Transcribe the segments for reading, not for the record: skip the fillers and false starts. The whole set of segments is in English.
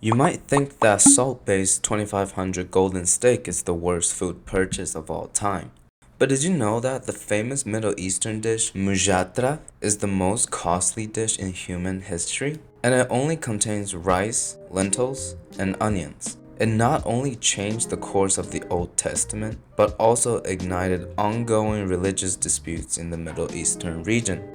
You might think that salt-based 2500 golden steak is the worst food purchase of all time. But did you know that the famous Middle Eastern dish Mujadara is the most costly dish in human history? And it only contains rice, lentils, and onions. It not only changed the course of the Old Testament, but also ignited ongoing religious disputes in the Middle Eastern region.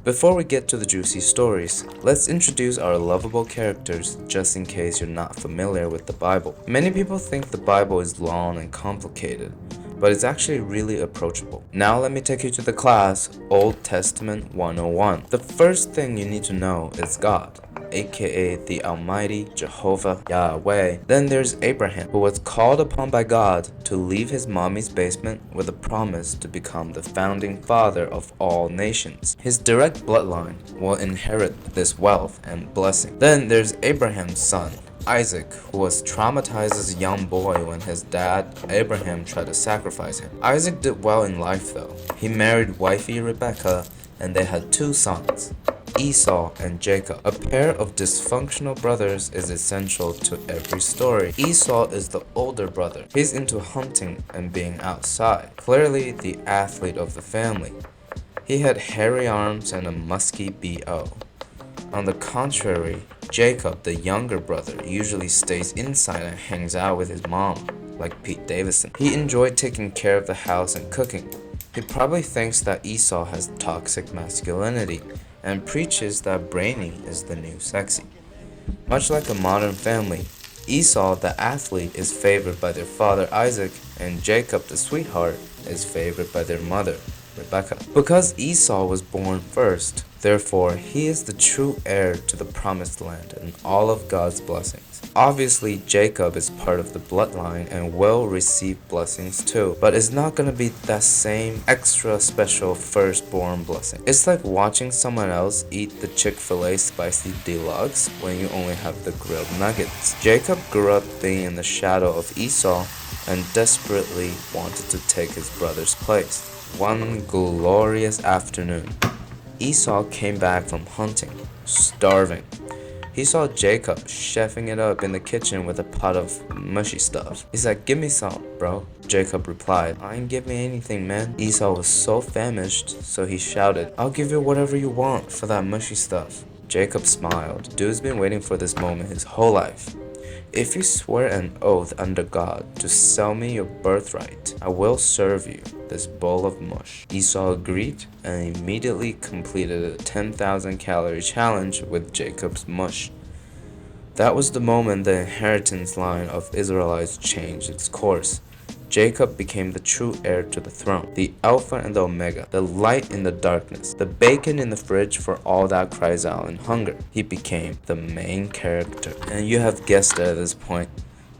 Before we get to the juicy stories, let's introduce our lovable characters just in case you're not familiar with the Bible. Many people think the Bible is long and complicated, but it's actually really approachable. Now let me take you to the class Old Testament 101. The first thing you need to know is God, aka the Almighty Jehovah Yahweh. Then there's Abraham, who was called upon by God to leave his mommy's basement with a promise to become the founding father of all nations. His direct bloodline will inherit this wealth and blessing. Then there's Abraham's son, Isaac, who was traumatized as a young boy when his dad, Abraham, tried to sacrifice him. Isaac did well in life though. He married wifey Rebecca and they had two sons, Esau and Jacob. A pair of dysfunctional brothers is essential to every story. Esau is the older brother. He's into hunting and being outside, clearly the athlete of the family. He had hairy arms and a musky BO. On the contrary, Jacob, the younger brother, usually stays inside and hangs out with his mom, like Pete Davidson. He enjoyed taking care of the house and cooking. He probably thinks that Esau has toxic masculinity and preaches that brainy is the new sexy. Much like a modern family, Esau, the athlete, is favored by their father Isaac, and Jacob, the sweetheart, is favored by their mother, Rebecca. Because Esau was born first, therefore he is the true heir to the promised land and all of God's blessings. Obviously, Jacob is part of the bloodline and will receive blessings too, but it's not gonna be that same extra special firstborn blessing. It's like watching someone else eat the Chick-fil-A spicy deluxe when you only have the grilled nuggets. Jacob grew up being in the shadow of Esau and desperately wanted to take his brother's place. One glorious afternoon, Esau came back from hunting, starving. He saw Jacob chefing it up in the kitchen with a pot of mushy stuff. He's like, "Give me some, bro." Jacob replied, "I ain't giving anything, man." Esau was so famished, so he shouted, "I'll give you whatever you want for that mushy stuff." Jacob smiled. Dude's been waiting for this moment his whole life. "If you swear an oath under God to sell me your birthright, I will serve you this bowl of mush." Esau agreed and immediately completed a 10,000 calorie challenge with Jacob's mush. That was the moment the inheritance line of Israelites changed its course. Jacob became the true heir to the throne, the Alpha and the Omega, the light in the darkness, the bacon in the fridge for all that cries out in hunger. He became the main character. And you have guessed it at this point.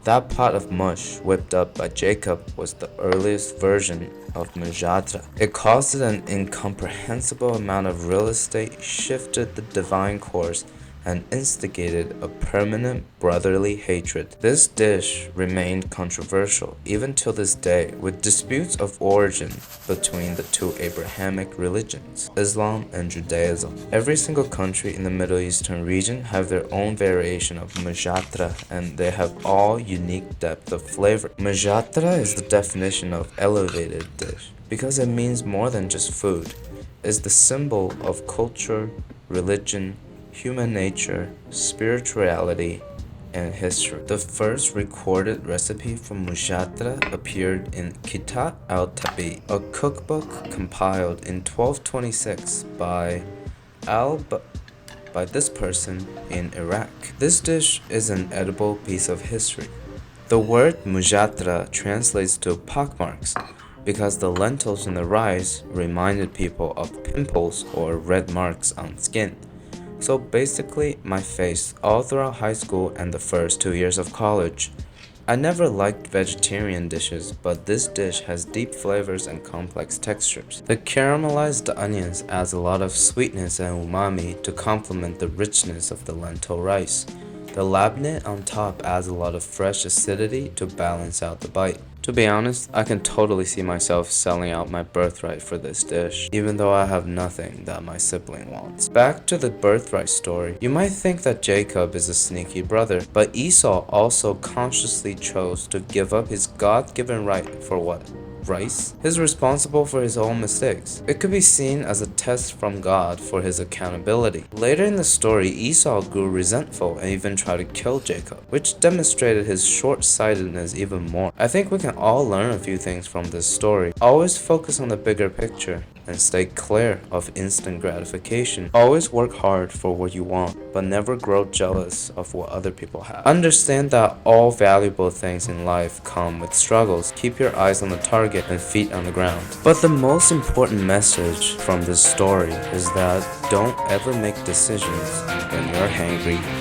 That pot of mush whipped up by Jacob was the earliest version of Mujadara. It costed an incomprehensible amount of real estate, shifted the divine course, and instigated a permanent brotherly hatred. This dish remained controversial even till this day, with disputes of origin between the two Abrahamic religions, Islam and Judaism. Every single country in the Middle Eastern region have their own variation of Mujadara, and they have all unique depth of flavor. Mujadara is the definition of elevated dish because it means more than just food. It's the symbol of culture, religion, human nature, spirituality, and history. The first recorded recipe for Mujadara appeared in Kitab al-Tabi, a cookbook compiled in 1226 by this person in Iraq. This dish is an edible piece of history. The word Mujadara translates to pockmarks because the lentils in the rice reminded people of pimples or red marks on skin. So basically, my face all throughout high school and the first 2 years of college. I never liked vegetarian dishes, but this dish has deep flavors and complex textures. The caramelized onions adds a lot of sweetness and umami to complement the richness of the lentil rice. The labne on top adds a lot of fresh acidity to balance out the bite. To be honest, I can totally see myself selling out my birthright for this dish, even though I have nothing that my sibling wants. Back to the birthright story, you might think that Jacob is a sneaky brother, but Esau also consciously chose to give up his God-given right for what? Rice? He's responsible for his own mistakes. It could be seen as a test from God for his accountability. Later in the story, Esau grew resentful and even tried to kill Jacob, which demonstrated his short-sightedness even more. I think we can all learn a few things from this story. Always focus on the bigger picture and stay clear of instant gratification. Always work hard for what you want, but never grow jealous of what other people have. Understand that all valuable things in life come with struggles. Keep your eyes on the target and feet on the ground. But the most important message from this story is that don't ever make decisions when you're hangry